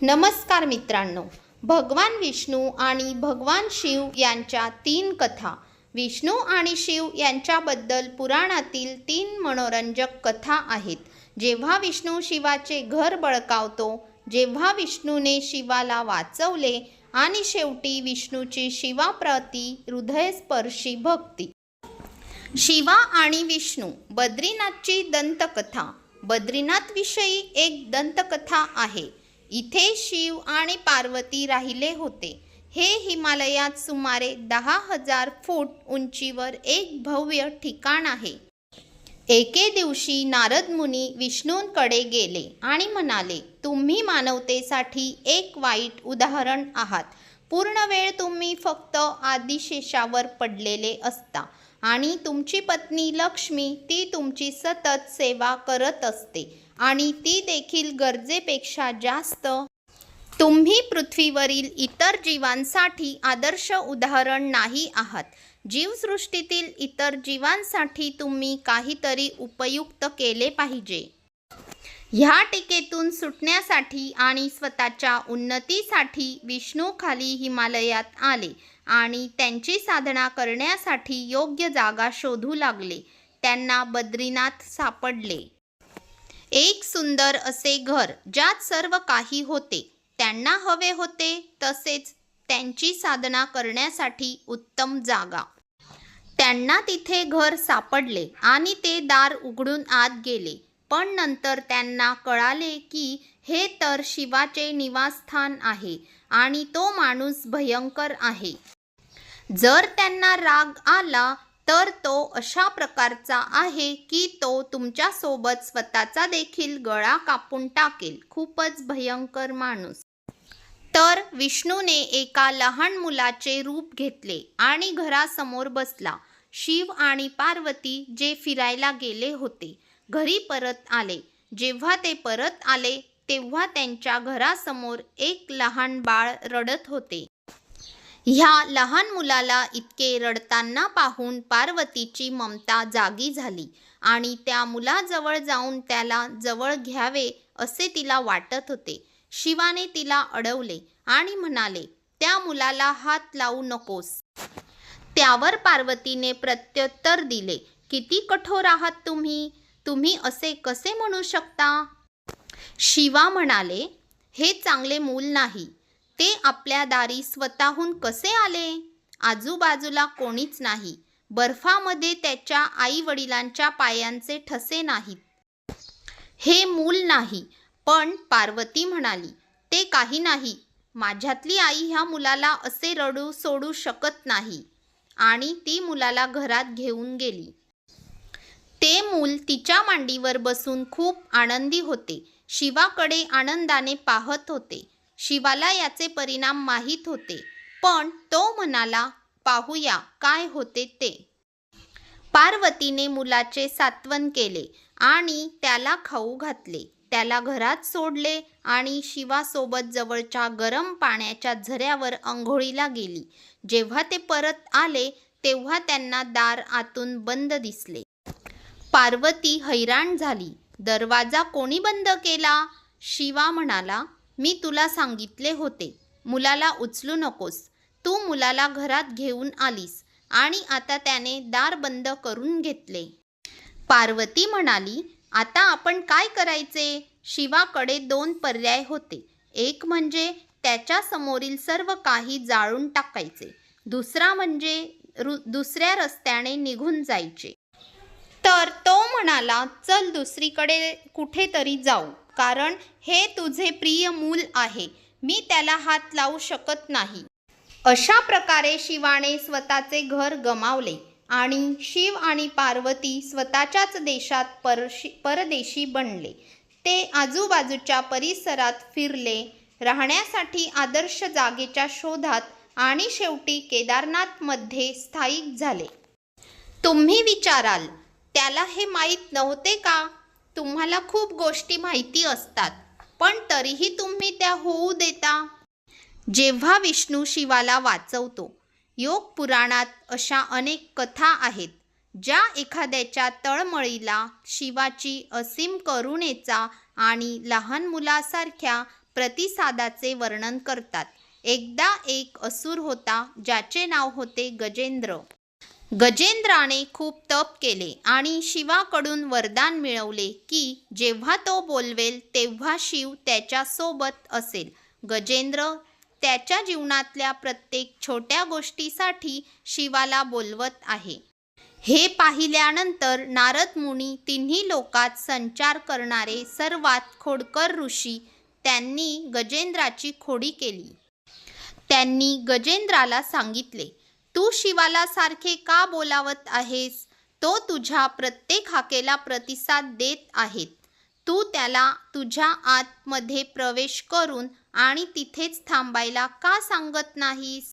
नमस्कार मित्रांनो, भगवान विष्णू आणि भगवान शिव यांच्या 3 कथा. विष्णू आणि शिव यांच्याबद्दल पुराणातील 3 मनोरंजक कथा आहेत. जेव्हा विष्णू शिवाचे घर बळकावतो, जेव्हा विष्णूने शिवाला वाचवले आणि शेवटी विष्णूची शिवाप्रती हृदयस्पर्शी भक्ती. शिवा आणि विष्णू. बद्रीनाथची दंतकथा. बद्रीनाथविषयी एक दंतकथा आहे. इथे शिव आणि पार्वती राहिले होते. हे हिमालयात सुमारे 10,000 फूट उंचीवर एक भव्य ठिकाण आहे. एके दिवशी नारद मुनी विष्णूंकडे गेले आणि म्हणाले, तुम्ही मानवतेसाठी एक वाईट उदाहरण आहात. पूर्ण वेळ तुम्ही फक्त आदिशेषावर पडलेले असता आणि तुमची पत्नी लक्ष्मी ती तुमची सतत सेवा करत असते आणि ती देखील गरजेपेक्षा जास्त. तुम्ही पृथ्वीवरील इतर जीवांसाठी आदर्श उदाहरण नाही आहात. जीवसृष्टीतील इतर जीवांसाठी तुम्ही काहीतरी उपयुक्त केले पाहिजे. ह्या टीकेतून सुटण्यासाठी आणि स्वतःच्या उन्नतीसाठी विष्णू खाली हिमालयात आले आणि त्यांची साधना करण्यासाठी योग्य जागा शोधू लागले. त्यांना बद्रीनाथ सापडले. एक सुंदर असे घर ज्यात सर्व काही होते. त्यांना हवे होते तसेच त्यांची साधना करण्यासाठी उत्तम जागा. त्यांना तिथे घर सापडले आणि ते दार उघडून आत गेले. पण नंतर त्यांना कळाले की हे तर शिवाचे निवासस्थान आहे आणि तो माणूस भयंकर आहे. जर त्यांना राग आला तर तो अशा प्रकारचा आहे की तो तुमच्यासोबत स्वतःचा देखील गळा कापून टाकेल. खूपच भयंकर माणूस. तर विष्णूने एका लहान मुलाचे रूप घेतले आणि घरासमोर बसला. शिव आणि पार्वती जे फिरायला गेले होते घरी परत आले. जेव्हा ते परत आले तेव्हा त्यांच्या घरासमोर एक लहान बाळ रडत होते. ह्या लहान मुलाला इतके रडताना पाहून पार्वतीची ममता जागी झाली आणि त्या मुलाजवळ जाऊन त्याला जवळ घ्यावे असे तिला वाटत होते. शिवाने तिला अडवले आणि म्हणाले, त्या मुलाला हात लावू नकोस. त्यावर पार्वतीने प्रत्युत्तर दिले, किती कठोर आहात तुम्ही. तुम्ही असे कसे म्हणू शकता. शिवा म्हणाले, हे चांगले मूल नाही. ते आपल्या दारी स्वतःहून कसे आले. आजूबाजूला कोणीच नाही. बर्फामध्ये त्याच्या आई वडिलांच्या पायांचे ठसे नाहीत. हे मूल नाही. पण पार्वती म्हणाली, ते काही नाही. माझ्यातली आई ह्या मुलाला असे रडू सोडू शकत नाही. आणि ती मुलाला घरात घेऊन गेली. ते मूल तिच्या मांडीवर बसून खूप आनंदी होते. शिवाकडे आनंदाने पाहत होते. शिवाला याचे परिणाम माहीत होते. पण तो म्हणाला, पाहूया काय होते ते. पार्वतीने मुलाचे सांत्वन केले आणि त्याला खाऊ घातले. त्याला घरात सोडले आणि शिवासोबत जवळच्या गरम पाण्याच्या झऱ्यावर अंघोळीला गेली. जेव्हा ते परत आले तेव्हा त्यांना दार आतून बंद दिसले. पार्वती हैराण झाली. दरवाजा कोणी बंद केला. शिवा म्हणाला, मी तुला सांगितले होते मुलाला उचलू नकोस. तू मुलाला घरात घेऊन आलीस आणि आता त्याने दार बंद करून घेतले. पार्वती म्हणाली, आता आपण काय करायचे. शिवाकडे 2 पर्याय होते. एक म्हणजे त्याच्या समोरील सर्व काही जाळून टाकायचे. दुसरा म्हणजे दुसऱ्या रस्त्याने निघून जायचे. तर तो म्हणाला, चल दुसरीकडे कुठेतरी जाऊ, कारण हे तुझे प्रिय मूल आहे. मी त्याला हात लावू शकत नाही. अशा प्रकारे शिवाने स्वतःचे घर गमावले आणि शिव आणि पार्वती स्वतःच्याच देशात परदेशी बनले. ते आजूबाजूच्या परिसरात फिरले, राहण्यासाठी आदर्श जागेच्या शोधात आणि शेवटी केदारनाथमध्ये स्थायिक झाले. तुम्ही विचाराल, त्याला हे माहीत नव्हते का. तुम्हाला खूप गोष्टी माहिती असतात, पण तरीही तुम्ही त्या होऊ देता. जेव्हा विष्णू शिवाला वाचवतो. योग पुराणात अशा अनेक कथा आहेत ज्या एखाद्याच्या तळमळीला शिवाची असीम करुणेचा आणि लहान मुलासारख्या प्रतिसादाचे वर्णन करतात. एकदा एक असुर होता ज्याचे नाव होते गजेंद्र. गजेंद्राने खूप तप केले आणि शिवाकडून वरदान मिळवले की जेव्हा तो बोलवेल तेव्हा शिव त्याच्यासोबत असेल. गजेंद्र त्याच्या जीवनातल्या प्रत्येक छोट्या गोष्टीसाठी शिवाला बोलवत आहे. हे पाहिल्यानंतर नारद मुनी, तिन्ही लोकात संचार करणारे सर्वात खोडकर ऋषी, त्यांनी गजेंद्राची खोडी केली. त्यांनी गजेंद्राला सांगितले, तू शिवाला सारखे का बोलावत आहेस? तो तुझ्या प्रत्येक हाकेला प्रतिसाद देत आहेत. तू त्याला तुझ्या आतमध्ये प्रवेश करून आणि तिथेच थांबायला का सांगत नाहीस,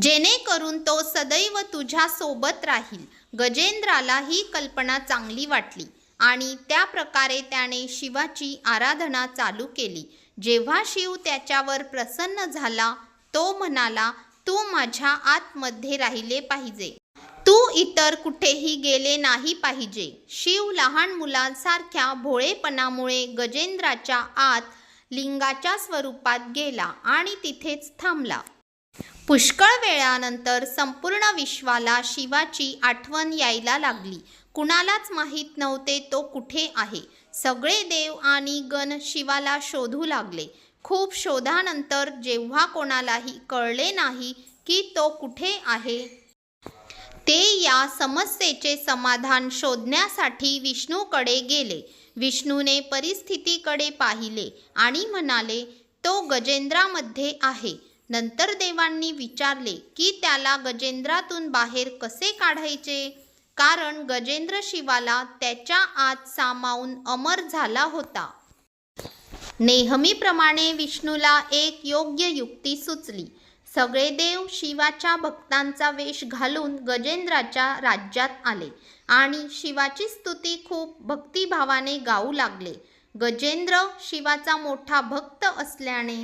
जेणेकरून तो सदैव तुझ्या सोबत राहील. गजेंद्राला ही कल्पना चांगली वाटली आणि त्या प्रकारे त्याने शिवाची आराधना चालू केली. जेव्हा शिव त्याच्यावर प्रसन्न झाला, तो म्हणाला, तू माझ्या आतमध्ये राहिले पाहिजे. तू इतर कुठेही गेले नाही पाहिजे. शिव लहान मुलांसारख्या भोळेपणामुळे गजेंद्राच्या आत लिंगाच्या स्वरूपात गेला आणि तिथेच थांबला. पुष्कळ वेळानंतर संपूर्ण विश्वाला शिवाची आठवण यायला लागली. कुणालाच माहीत नव्हते तो कुठे आहे. सगळे देव आणि गण शिवाला शोधू लागले. खूप शोधानंतर जेव्हा कोणालाही कळले नाही की तो कुठे आहे, ते या समस्येचे समाधान शोधण्यासाठी विष्णूकडे गेले. विष्णूने परिस्थितीकडे पाहिले आणि म्हणाले, तो गजेंद्रामध्ये आहे. नंतर देवांनी विचारले की त्याला गजेंद्रातून बाहेर कसे काढायचे, कारण गजेंद्र शिवाला त्याच्या आत सामावून अमर झाला होता. नेहमीप्रमाणे विष्णूला एक योग्य युक्ती सुचली. सगळे देव शिवाच्या भक्तांचा वेश घालून गजेंद्राच्या राज्यात आले आणि शिवाची स्तुती खूप भक्तिभावाने गाऊ लागले. गजेंद्र शिवाचा मोठा भक्त असल्याने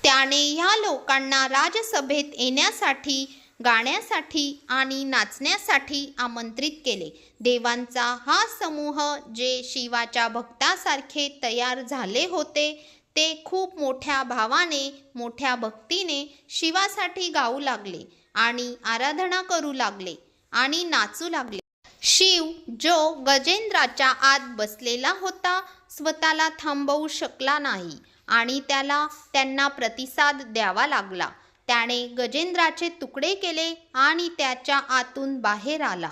त्याने ह्या लोकांना राजसभेत येण्यासाठी, गाण्यासाठी आणि नाचण्यासाठी आमंत्रित केले. देवांचा हा समूह जे शिवाच्या भक्तासारखे तयार झाले होते, ते खूप मोठ्या भावाने, मोठ्या भक्तीने शिवासाठी गाऊ लागले आणि आराधना करू लागले आणि नाचू लागले. शिव जो गजेंद्राच्या आत बसलेला होता, स्वतःला थांबवू शकला नाही आणि त्यांना प्रतिसाद द्यावा लागला. त्याने गजेंद्राचे तुकडे केले आणि त्याच्या आतून बाहेर आला.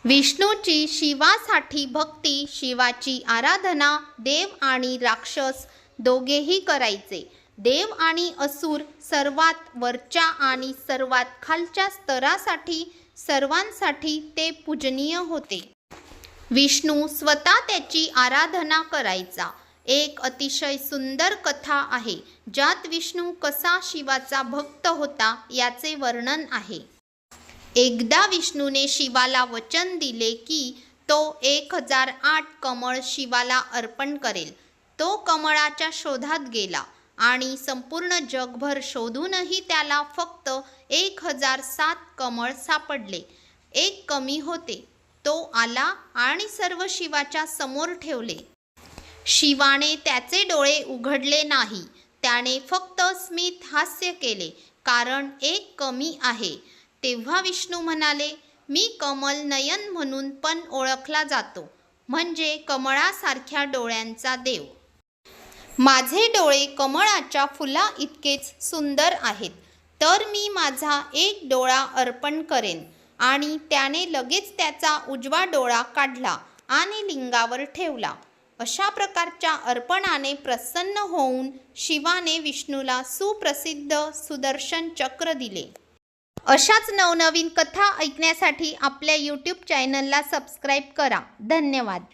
विष्णूची शिवासाठी भक्ती, शिवाची आराधना देव आणि राक्षस दोघेही करायचे. देव आणि असुर, सर्वात वरच्या आणि सर्वात खालच्या स्तरासाठी, सर्वांसाठी ते पूजनीय होते. विष्णू स्वतः त्याची आराधना करायचा. एक अतिशय सुंदर कथा आहे ज्यात विष्णू कसा शिवाचा भक्त होता याचे वर्णन आहे. एकदा विष्णूने शिवाला वचन दिले की तो 1008 कमळ शिवाला अर्पण करेल. तो कमळाच्या शोधात गेला आणि संपूर्ण जगभर शोधूनही त्याला फक्त 1007 कमळ सापडले. एक कमी होते. तो आला आणि सर्व शिवाच्या समोर ठेवले. शिवाने त्याचे डोळे उघडले नाही. त्याने फक्त स्मित हास्य केले, कारण एक कमी आहे. तेव्हा विष्णू म्हणाले, मी कमल नयन म्हणून पण ओळखला जातो, म्हणजे कमळासारख्या डोळ्यांचा देव. माझे डोळे कमळाच्या फुला इतकेच सुंदर आहेत, तर मी माझा एक डोळा अर्पण करेन. आणि त्याने लगेच त्याचा उजवा डोळा काढला आणि लिंगावर ठेवला. अशा प्रकारच्या अर्पणाने प्रसन्न होऊन शिवाने विष्णूला सुप्रसिद्ध सुदर्शन चक्र दिले. अशाच नवनवीन कथा ऐकण्यासाठी आपल्या यूट्यूब चॅनलला सबस्क्राईब करा. धन्यवाद.